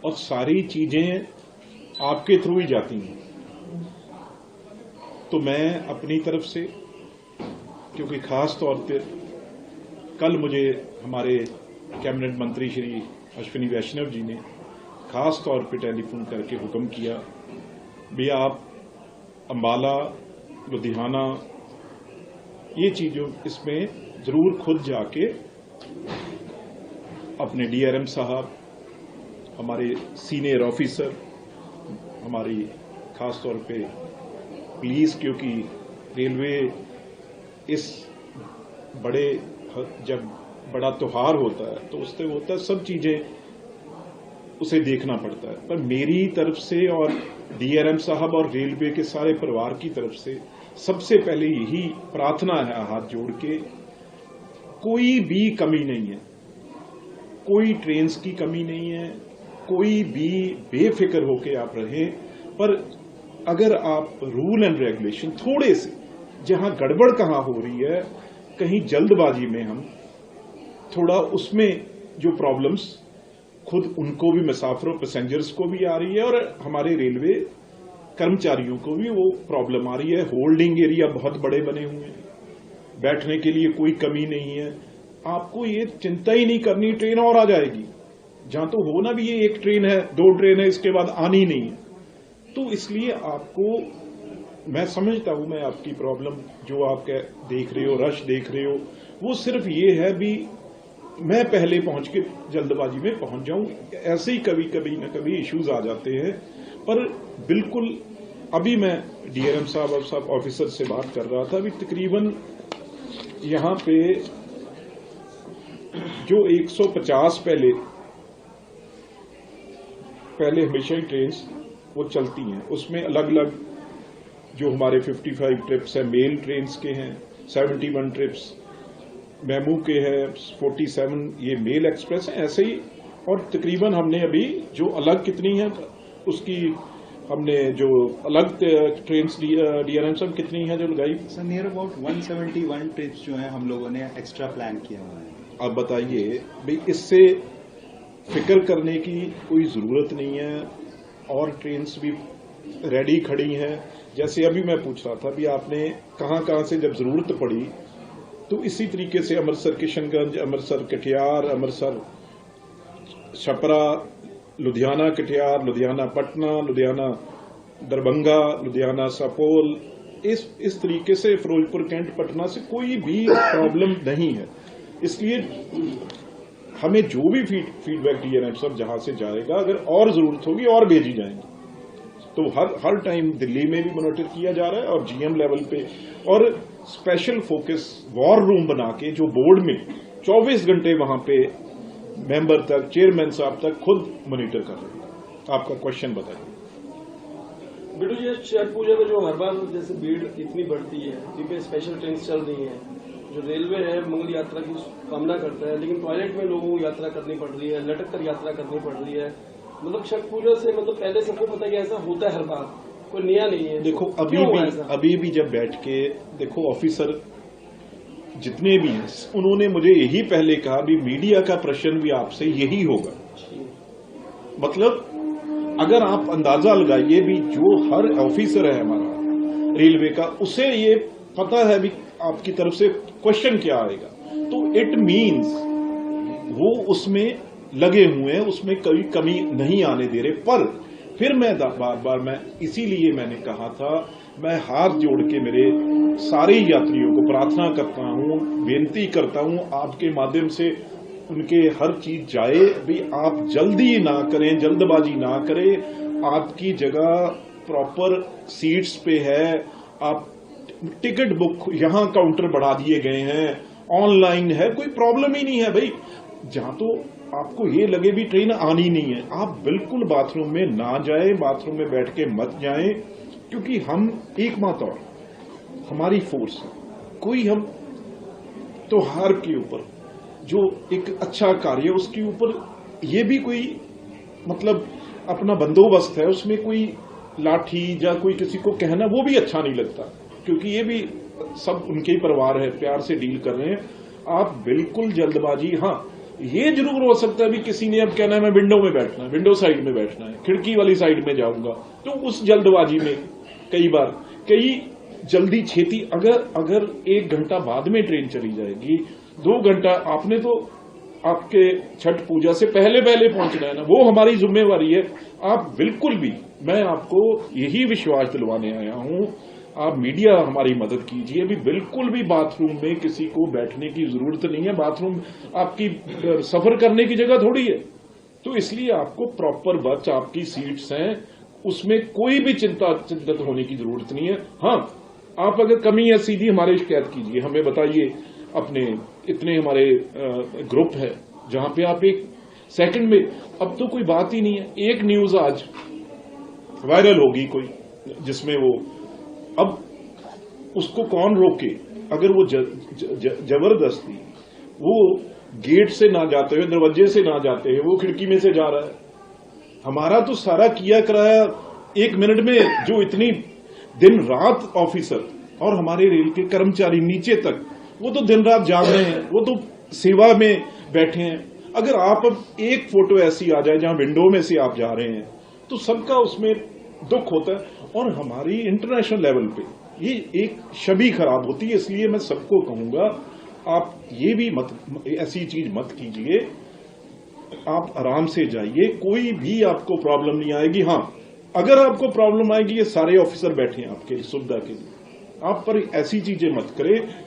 और सारी चीजें आपके थ्रू ही जाती हैं। तो मैं अपनी तरफ से, क्योंकि खास तौर पर कल मुझे हमारे कैबिनेट मंत्री श्री अश्विनी वैष्णव जी ने खास तौर पे टेलीफोन करके हुक्म किया, भी आप अंबाला, लुधियाना, ये चीजों इसमें जरूर खुद जाके अपने डीआरएम साहब, हमारे सीनियर ऑफिसर, हमारी खास तौर पे पुलिस, क्योंकि रेलवे इस बड़े, जब बड़ा त्योहार होता है तो उससे होता है सब चीजें उसे देखना पड़ता है। पर मेरी तरफ से और डीआरएम साहब और रेलवे के सारे परिवार की तरफ से सबसे पहले यही प्रार्थना है, हाथ जोड़ के, कोई भी कमी नहीं है, कोई ट्रेन की कमी नहीं है, कोई भी बेफिक्र होके आप रहें। पर अगर आप रूल एंड रेगुलेशन थोड़े से, जहां गड़बड़ कहां हो रही है, कहीं जल्दबाजी में हम थोड़ा, उसमें जो प्रॉब्लम्स खुद उनको भी, मुसाफिरों, पैसेंजर्स को भी आ रही है और हमारे रेलवे कर्मचारियों को भी वो प्रॉब्लम आ रही है। होल्डिंग एरिया बहुत बड़े बने हुए हैं, बैठने के लिए कोई कमी नहीं है। आपको ये चिंता ही नहीं करनी, ट्रेन और आ जाएगी। जहां तो होना भी ये एक ट्रेन है, 2 ट्रेन है, इसके बाद आनी नहीं है। तो इसलिए आपको, मैं समझता हूं, मैं आपकी प्रॉब्लम जो आप देख रहे हो, रश देख रहे हो, वो सिर्फ ये है भी मैं पहले पहुंच के जल्दबाजी में पहुंच जाऊं। ऐसे ही कभी कभी न कभी इश्यूज आ जाते हैं। पर बिल्कुल, अभी मैं डीआरएम साहब और सब ऑफिसर से बात कर रहा था, अभी तकरीबन यहां पे जो 150 पहले हमेशा ही ट्रेन वो चलती हैं, उसमें अलग अलग जो हमारे 55 ट्रिप्स हैं मेल ट्रेन के हैं, 71 ट्रिप्स मेमू के हैं, 47 ये मेल एक्सप्रेस है, ऐसे ही। और तकरीबन हमने अभी जो अलग कितनी है उसकी, हमने जो अलग ट्रेन डीआरएम सब कितनी है जो लगाई? सर नियर अबाउट 171 ट्रिप्स जो है हम लोगों ने एक्स्ट्रा प्लान किया हुआ है। अब बताइए भाई, इससे फिक्र करने की कोई जरूरत नहीं है। और ट्रेन्स भी रेडी खड़ी हैं। जैसे अभी मैं पूछ रहा था भी आपने कहां से जब जरूरत पड़ी, तो इसी तरीके से अमृतसर किशनगंज, अमृतसर कटिहार, अमृतसर छपरा, लुधियाना कटिहार, लुधियाना पटना, लुधियाना दरभंगा, लुधियाना सपोल, इस तरीके से फिरोजपुर, कैंट, पटना से कोई भी प्रॉब्लम नहीं है। इसलिए हमें जो भी फीडबैक डीआरएम सब जहां से जाएगा, अगर और जरूरत होगी और भेजी जाएंगी। तो हर टाइम दिल्ली में भी मॉनिटर किया जा रहा है और जीएम लेवल पे, और स्पेशल फोकस वॉर रूम बना के जो बोर्ड में 24 घंटे वहां पे मेंबर तक, चेयरमैन साहब तक खुद मॉनिटर कर रहे हैं। आपका क्वेश्चन बताइए। बिट्टू जी, छठ पूजा में जो हर बार जैसे भीड़ इतनी बढ़ती है, क्योंकि स्पेशल ट्रेन चल रही है, जो रेलवे है मंगल यात्रा की कामना करता है, लेकिन टॉयलेट में लोगों को यात्रा करनी पड़ रही है, लटक कर यात्रा करनी पड़ रही है। मतलब छठ पूजा से पहले सबको पता है कि ऐसा होता है हर बार, कोई नया नहीं है। देखो अभी भी जब बैठ के देखो, ऑफिसर जितने भी हैं उन्होंने मुझे यही पहले कहा भी मीडिया का प्रश्न भी आपसे यही होगा। मतलब अगर आप अंदाजा लगाइए भी, जो हर ऑफिसर है हमारा रेलवे का, उसे ये पता है भी आपकी तरफ से क्वेश्चन क्या आएगा, तो इट मीन्स वो उसमें लगे हुए हैं, उसमें कोई कमी नहीं आने दे रहे। पर फिर मैं बार बार मैं इसीलिए मैंने कहा था, मैं हाथ जोड़ के मेरे सारे यात्रियों को प्रार्थना करता हूं, बेनती करता हूं, आपके माध्यम से उनके हर चीज जाए भी। आप जल्दी ना करें, जल्दबाजी ना करें। आपकी जगह प्रॉपर सीट्स पे है, आप टिकट बुक, यहां काउंटर बढ़ा दिए गए हैं, ऑनलाइन है, कोई प्रॉब्लम ही नहीं है भाई। जहां तो आपको ये लगे भी ट्रेन आनी नहीं है, आप बिल्कुल बाथरूम में ना जाएं, बाथरूम में बैठ के मत जाएं, क्योंकि हम एकमात्र और हमारी फोर्स, कोई हम त्योहार के ऊपर जो एक अच्छा कार्य, उसके ऊपर ये भी कोई मतलब अपना बंदोबस्त है, उसमें कोई लाठी या कोई किसी को कहना वो भी अच्छा नहीं लगता, क्योंकि ये भी सब उनके ही परिवार है, प्यार से डील कर रहे हैं। आप बिल्कुल जल्दबाजी, हाँ ये जरूर हो सकता है भी किसी ने अब कहना है मैं विंडो में बैठना है, विंडो साइड में बैठना है, खिड़की वाली साइड में जाऊंगा, तो उस जल्दबाजी में कई जल्दी छेती अगर 1 घंटा बाद में ट्रेन चली जाएगी, 2 घंटा आपने तो आपके छठ पूजा से पहले पहुंचना है ना, वो हमारी जिम्मेवारी है। आप बिल्कुल भी, मैं आपको यही विश्वास दिलवाने आया हूं, आप मीडिया हमारी मदद कीजिए। अभी बिल्कुल भी बाथरूम में किसी को बैठने की जरूरत नहीं है, बाथरूम आपकी सफर करने की जगह थोड़ी है, तो इसलिए आपको प्रॉपर बर्थ, आपकी सीट्स हैं, उसमें कोई भी चिंतित होने की जरूरत नहीं है। हाँ, आप अगर कमी है सीधी हमारे शिकायत कीजिए, हमें बताइए। अपने इतने हमारे ग्रुप है जहां पे आप एक सेकंड में, अब तो कोई बात ही नहीं है, एक न्यूज आज वायरल होगी कोई, जिसमें वो, अब उसको कौन रोके? अगर वो जबरदस्ती वो गेट से ना जाते हुए, दरवाजे से ना जाते हुए वो खिड़की में से जा रहा है, हमारा तो सारा किया कराया 1 मिनट में, जो इतनी दिन रात ऑफिसर और हमारे रेल के कर्मचारी नीचे तक, वो तो दिन रात जाग रहे हैं, वो तो सेवा में बैठे हैं। अगर आप अब एक फोटो ऐसी आ जाए जहां विंडो में से आप जा रहे हैं, तो सबका उसमें दुख होता है, और हमारी इंटरनेशनल लेवल पे ये एक छवि खराब होती है। इसलिए मैं सबको कहूंगा, आप ये भी ऐसी चीज मत कीजिए, आप आराम से जाइए, कोई भी आपको प्रॉब्लम नहीं आएगी। हाँ, अगर आपको प्रॉब्लम आएगी, ये सारे ऑफिसर बैठे हैं आपके सुविधा के लिए, आप पर ऐसी चीजें मत करें।